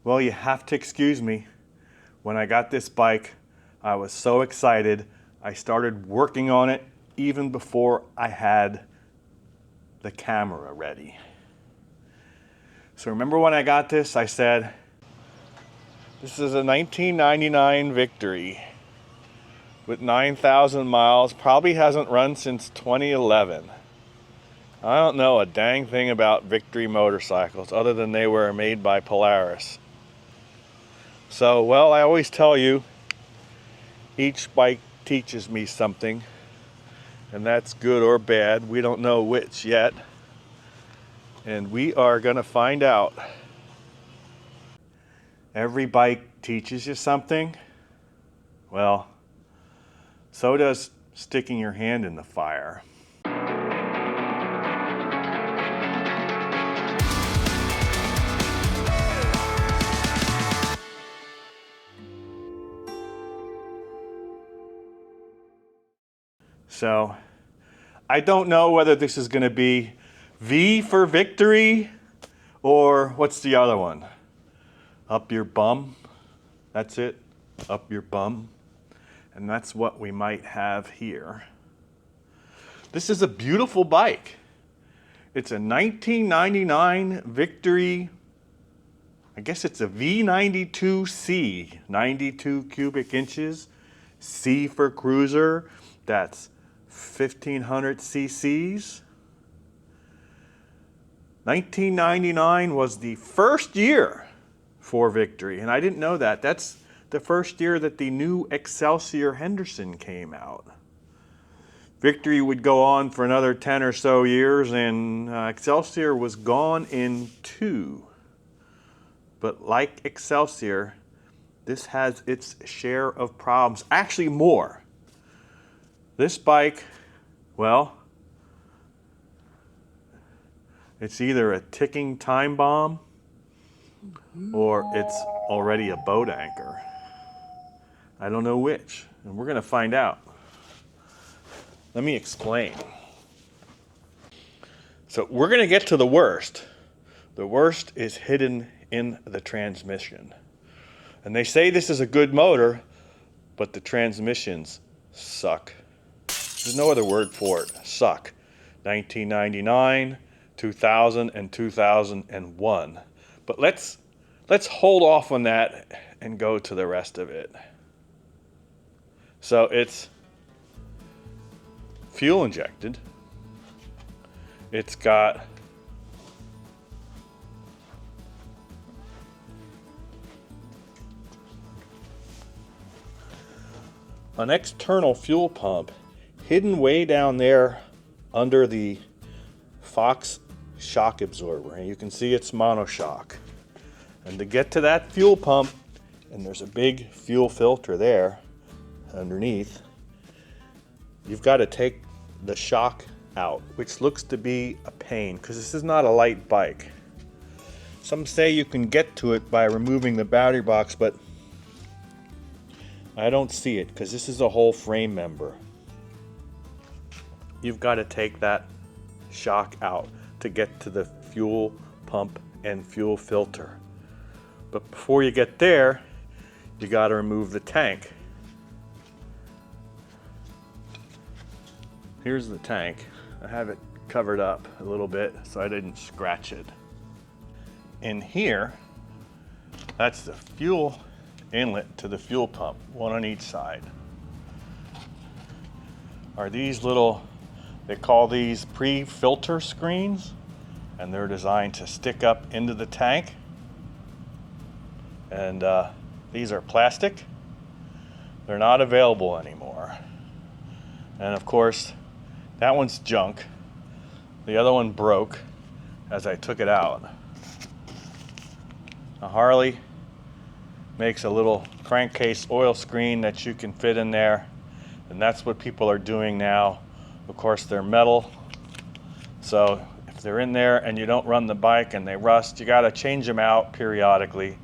Well, you have to excuse me. When I got this bike, I was so excited. I started working on it even before I had the camera ready. So remember when I got this, I said, this is a 1999 Victory with 9,000 miles, probably hasn't run since 2011. I don't know a dang thing about Victory motorcycles other than they were made by Polaris. So, well, I always tell you, each bike teaches me something, and that's good or bad. We don't know which yet, and we are gonna find out. Every bike teaches you something. Well, so does sticking your hand in the fire. So, I don't know whether this is going to be V for victory, or what's the other one? Up your bum. That's it. Up your bum. And that's what we might have here. This is a beautiful bike. It's a 1999 Victory. I guess it's a V92C, 92 cubic inches. C for cruiser. That's 1,500 cc's. 1999 was the first year for Victory, and I didn't know that. That's the first year that the new Excelsior Henderson came out. Victory would go on for another 10 or so years, and Excelsior was gone in 2. But like Excelsior, this has its share of problems, actually more. This bike, well, it's either a ticking time bomb or it's already a boat anchor. I don't know which, and we're gonna find out. Let me explain. So we're gonna get to the worst. The worst is hidden in the transmission. And they say this is a good motor, but the transmissions suck. There's no other word for it. Suck. 1999, 2000, and 2001. But let's hold off on that and go to the rest of it. So it's fuel injected. It's got an external fuel pump hidden way down there under the Fox shock absorber. And you can see it's monoshock. And to get to that fuel pump, and there's a big fuel filter there underneath, you've got to take the shock out, which looks to be a pain because this is not a light bike. Some say you can get to it by removing the battery box, but I don't see it because this is a whole frame member. You've got to take that shock out to get to the fuel pump and fuel filter. But before you get there, you got to remove the tank. Here's the tank. I have it covered up a little bit so I didn't scratch it. In here, that's the fuel inlet to the fuel pump, one on each side. Are these little, they call these pre-filter screens, and they're designed to stick up into the tank. And these are plastic. They're not available anymore. And of course, that one's junk. The other one broke as I took it out. A Harley makes a little crankcase oil screen that you can fit in there, and that's what people are doing now. Of course, they're metal, so if they're in there and you don't run the bike and they rust, you got to change them out periodically.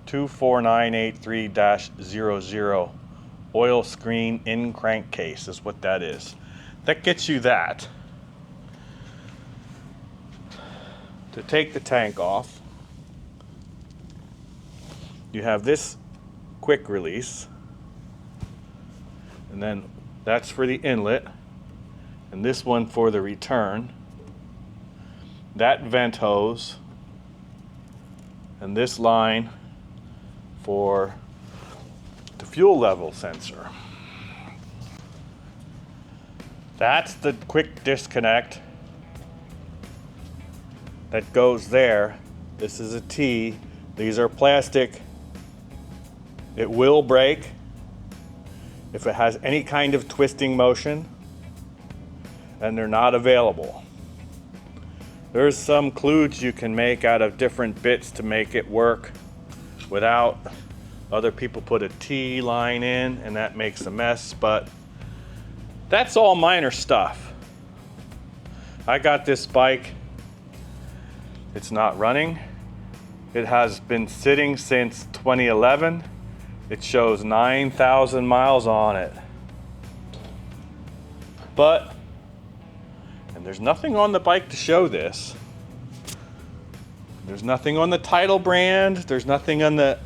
24983-00 oil screen in crankcase is what that is. That gets you that. To take the tank off, you have this quick release, and then that's for the inlet, and this one for the return. That vent hose, and this line for the fuel level sensor. That's the quick disconnect that goes there. This is a T. These are plastic. It will break if it has any kind of twisting motion, and they're not available. There's some kludge you can make out of different bits to make it work without. Other people put a T line in and that makes a mess, but that's all minor stuff. I got this bike. It's not running. It has been sitting since 2011. It shows 9,000 miles on it. But, and there's nothing on the bike to show this. There's nothing on the title brand. There's nothing on the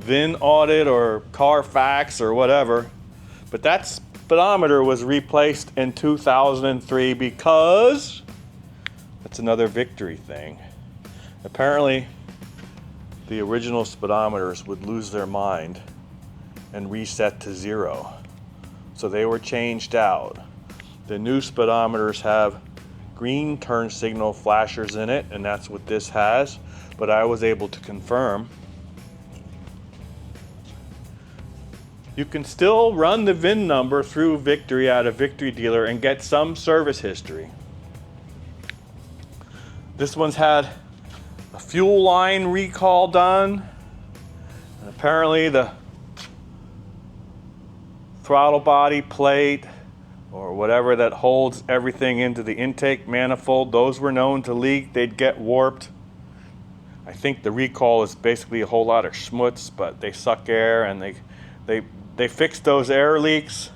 VIN audit or Carfax or whatever. But that speedometer was replaced in 2003 because that's another victory thing. Apparently, the original speedometers would lose their mind and reset to 0. So they were changed out. The new speedometers have green turn signal flashers in it, and that's what this has. But I was able to confirm you can still run the VIN number through Victory at a Victory dealer and get some service history. This one's had a fuel line recall done, and apparently the throttle body plate or whatever that holds everything into the intake manifold, those were known to leak. They'd get warped. I think the recall is basically a whole lot of schmutz, but they suck air, and they fixed those air leaks.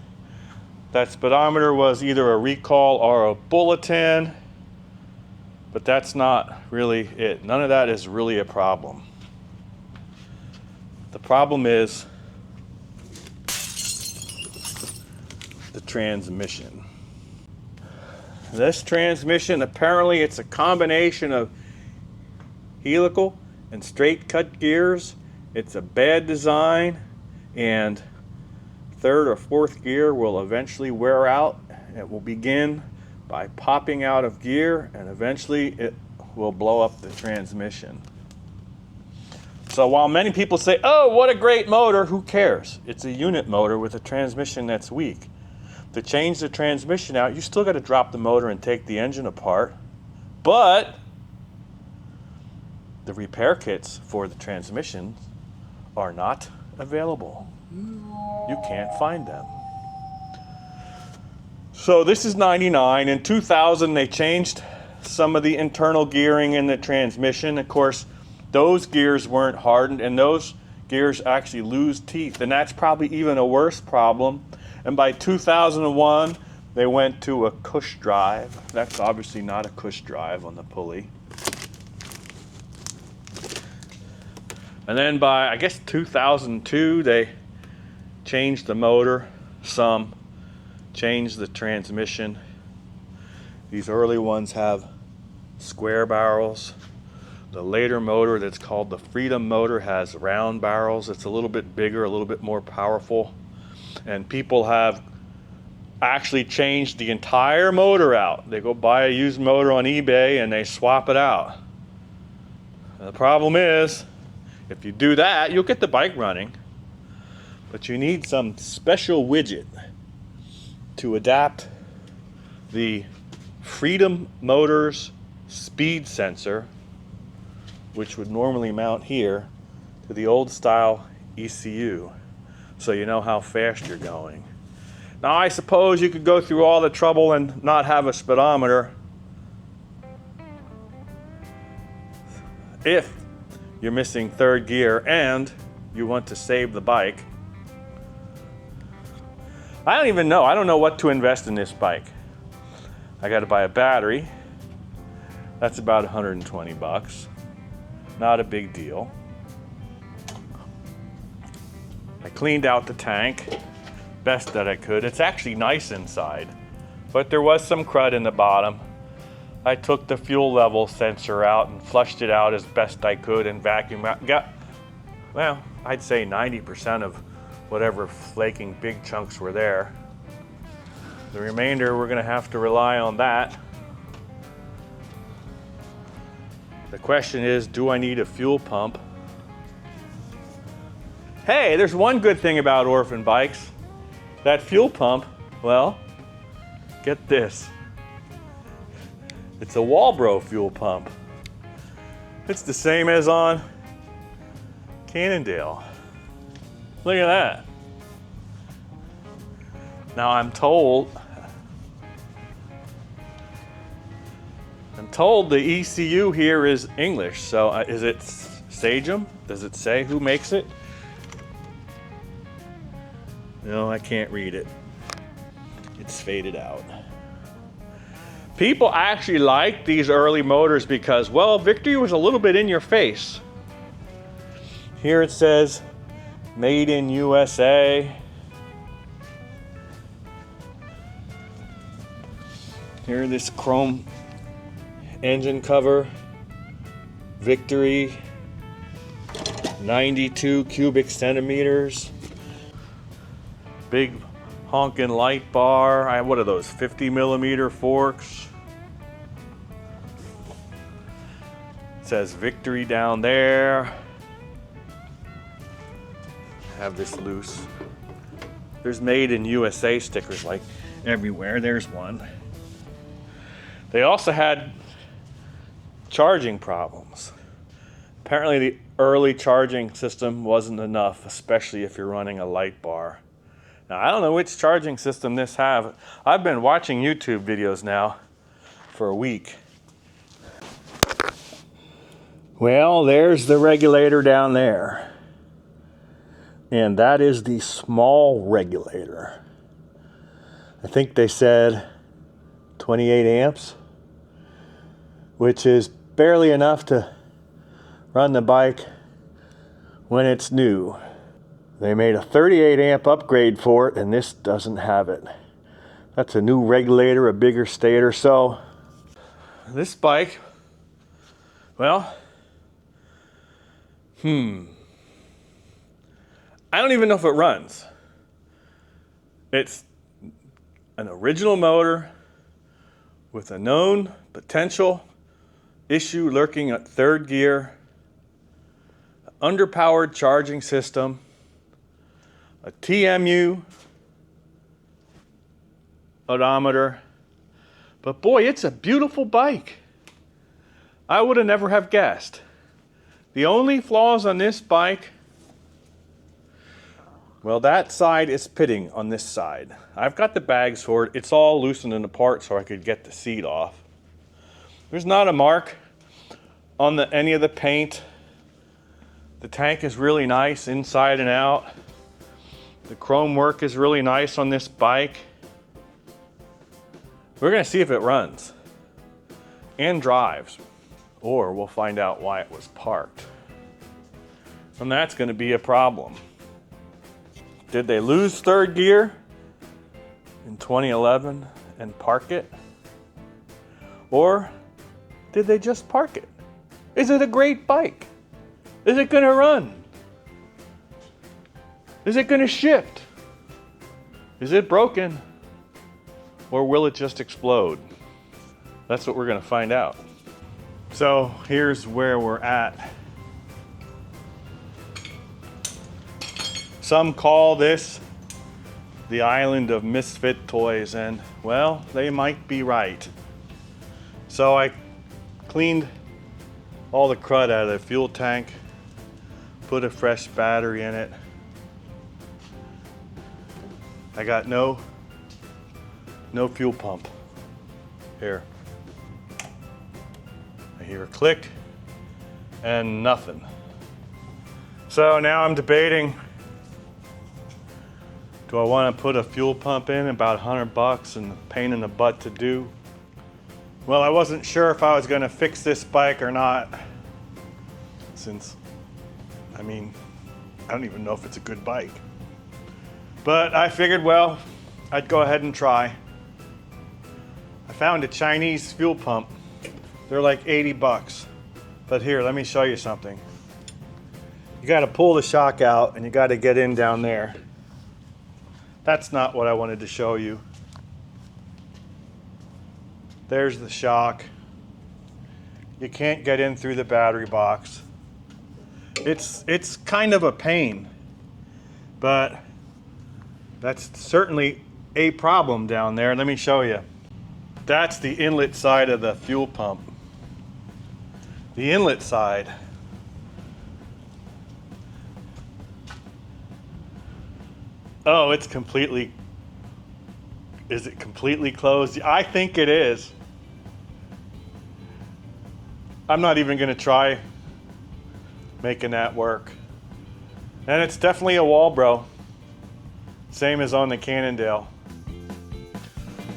That speedometer was either a recall or a bulletin, but that's not really it. None of that is really a problem. The problem is the transmission. This transmission, apparently it's a combination of helical and straight cut gears. It's a bad design, and third or fourth gear will eventually wear out. It will begin by popping out of gear, and eventually it will blow up the transmission. So while many people say, oh, what a great motor, who cares? It's a unit motor with a transmission that's weak. To change the transmission out, you still got to drop the motor and take the engine apart. But the repair kits for the transmissions are not available. You can't find them. So this is 99. In 2000, they changed some of the internal gearing in the transmission. Of course, those gears weren't hardened, and those gears actually lose teeth, and that's probably even a worse problem. And by 2001, they went to a cush drive. That's obviously not a cush drive on the pulley. And then by, I guess, 2002, they changed the motor some, changed the transmission. These early ones have square barrels. The later motor that's called the Freedom motor has round barrels. It's a little bit bigger, a little bit more powerful. And people have actually changed the entire motor out. They go buy a used motor on eBay and they swap it out. The problem is, if you do that, you'll get the bike running, but you need some special widget to adapt the Freedom motor's speed sensor, which would normally mount here, to the old style ECU, so you know how fast you're going. Now, I suppose you could go through all the trouble and not have a speedometer if you're missing third gear and you want to save the bike. I don't even know. I don't know what to invest in this bike. I got to buy a battery. That's about 120 bucks. Not a big deal. I cleaned out the tank best that I could. It's actually nice inside, but there was some crud in the bottom. I took the fuel level sensor out and flushed it out as best I could and vacuumed out. Well, I'd say 90% of whatever flaking big chunks were there. The remainder, we're gonna have to rely on that. The question is, do I need a fuel pump? Hey, there's one good thing about orphan bikes. That fuel pump, well, get this. It's a Walbro fuel pump. It's the same as on Cannondale. Look at that. Now I'm told the ECU here is English, so is it Sagem? Does it say who makes it? No, I can't read it. It's faded out. People actually liked these early motors because, well, Victory was a little bit in your face. Here it says, made in USA. Here, this chrome engine cover, Victory, 92 cubic centimeters. Big honking light bar. What are those, 50 millimeter forks? It says Victory down there. Have this loose. There's made in USA stickers like everywhere. There's one. They also had charging problems. Apparently the early charging system wasn't enough, especially if you're running a light bar. Now, I don't know which charging system this have. I've been watching YouTube videos now for a week. Well, there's the regulator down there. And that is the small regulator. I think they said 28 amps, which is barely enough to run the bike when it's new. They made a 38 amp upgrade for it, and this doesn't have it. That's a new regulator, a bigger stator. So this bike, well, I don't even know if it runs. It's an original motor with a known potential issue lurking at third gear, underpowered charging system, a TMU odometer. But boy, it's a beautiful bike. I would have never have guessed. The only flaws on this bike, well, that side is pitting on this side. I've got the bags for it. It's all loosening apart so I could get the seat off. There's not a mark on any of the paint. The tank is really nice inside and out. The chrome work is really nice on this bike. We're gonna see if it runs and drives, or we'll find out why it was parked. And that's gonna be a problem. Did they lose third gear in 2011 and park it? Or did they just park it? Is it a great bike? Is it gonna run? Is it gonna shift? Is it broken? Or will it just explode? That's what we're gonna find out. So here's where we're at. Some call this the island of misfit toys, and well, they might be right. So I cleaned all the crud out of the fuel tank, put a fresh battery in it. I got no fuel pump. Here. I hear a click and nothing. So now I'm debating, do I want to put a fuel pump in, about $100 and a pain in the butt to do? Well, I wasn't sure if I was going to fix this bike or not, since, I mean, I don't even know if it's a good bike. But I figured, well, I'd go ahead and try. I found a Chinese fuel pump. They're like 80 bucks. But here, let me show you something. You gotta pull the shock out and you gotta get in down there. That's not what I wanted to show you. There's the shock. You can't get in through the battery box. It's kind of a pain, but that's certainly a problem down there. Let me show you. That's the inlet side of the fuel pump. The inlet side. Oh, it's completely, is it completely closed? I think it is. I'm not even gonna try making that work. And it's definitely a Walbro. Same as on the Cannondale.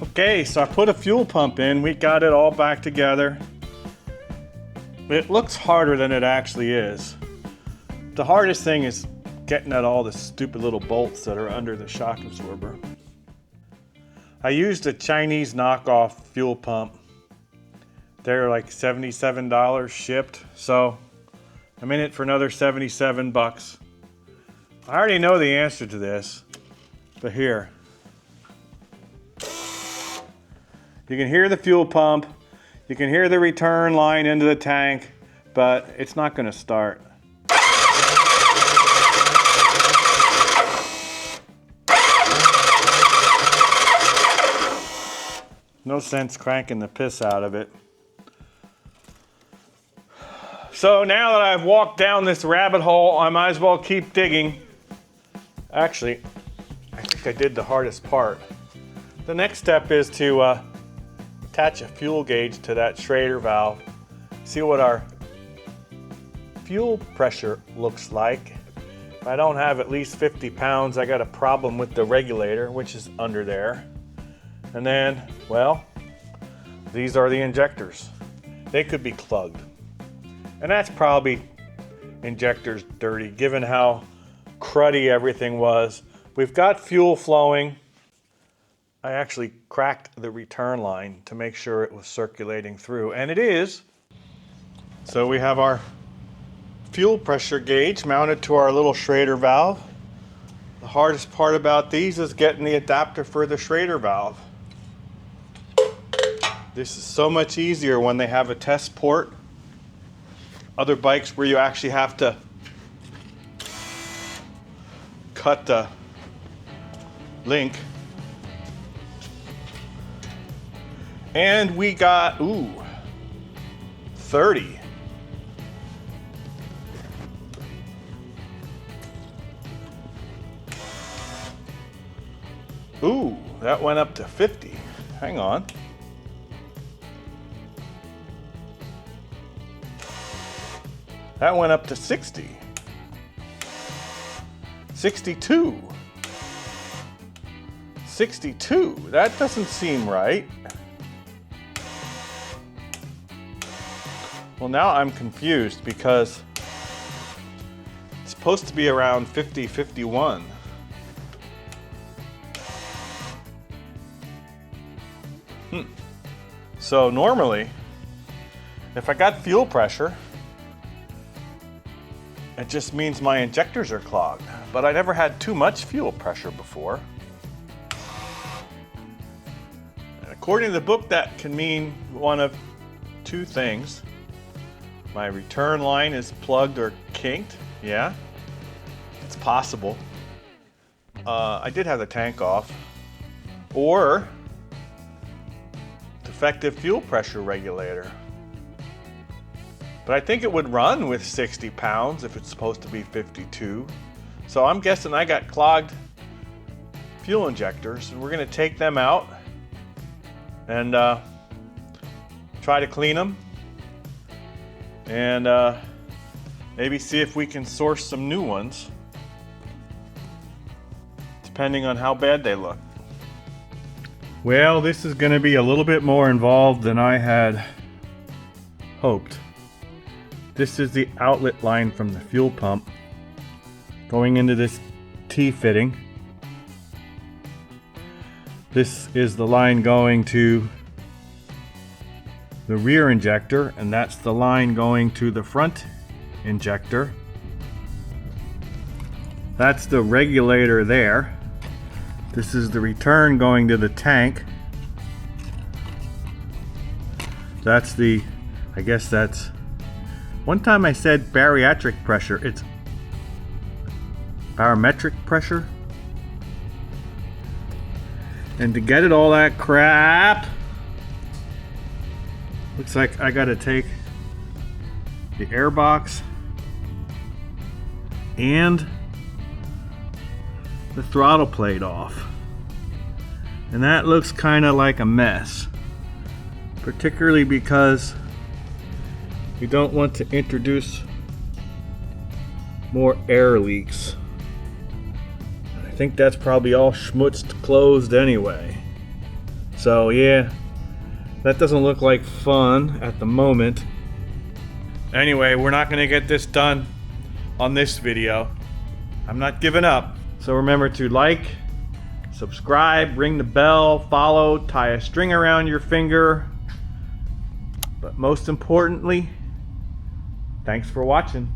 Okay, so I put a fuel pump in. We got it all back together. It looks harder than it actually is. The hardest thing is getting at all the stupid little bolts that are under the shock absorber. I used a Chinese knockoff fuel pump. They're like $77 shipped, so I'm in it for another 77 bucks. I already know the answer to this, but here. You can hear the fuel pump, you can hear the return line into the tank, but it's not gonna start. No sense cranking the piss out of it. So now that I've walked down this rabbit hole, I might as well keep digging. Actually, I think I did the hardest part. The next step is to attach a fuel gauge to that Schrader valve. See what our fuel pressure looks like. If I don't have at least 50 pounds, I got a problem with the regulator, which is under there. And then, well, these are the injectors. They could be plugged. And that's probably injectors dirty, given how cruddy everything was. We've got fuel flowing. I actually cracked the return line to make sure it was circulating through, and it is. So we have our fuel pressure gauge mounted to our little Schrader valve. The hardest part about these is getting the adapter for the Schrader valve. This is so much easier when they have a test port. Other bikes where you actually have to cut the link. And we got, 30. Ooh, that went up to 50. Hang on. That went up to 60. 62. 62. That doesn't seem right. Well, now I'm confused because it's supposed to be around 50, 51. So normally, if I got fuel pressure, it just means my injectors are clogged. But I never had too much fuel pressure before. And according to the book, that can mean one of two things. My return line is plugged or kinked. Yeah, it's possible. I did have the tank off. Or defective fuel pressure regulator. But I think it would run with 60 pounds if it's supposed to be 52. So I'm guessing I got clogged fuel injectors, and we're gonna take them out and try to clean them and maybe see if we can source some new ones, depending on how bad they look. Well, this is gonna be a little bit more involved than I had hoped. This is the outlet line from the fuel pump going into this T-fitting. This is the line going to the rear injector, and that's the line going to the front injector. That's the regulator there. This is the return going to the tank. That's the, I guess that's, one time I said bariatric pressure, it's barometric pressure. And to get it all that crap, looks like I gotta take the air box and the throttle plate off. And that looks kind of like a mess, particularly because you don't want to introduce more air leaks. I think that's probably all schmutzed closed anyway. So yeah, that doesn't look like fun at the moment. Anyway, we're not gonna get this done on this video. I'm not giving up. So remember to like, subscribe, ring the bell, follow, tie a string around your finger. But most importantly, thanks for watching.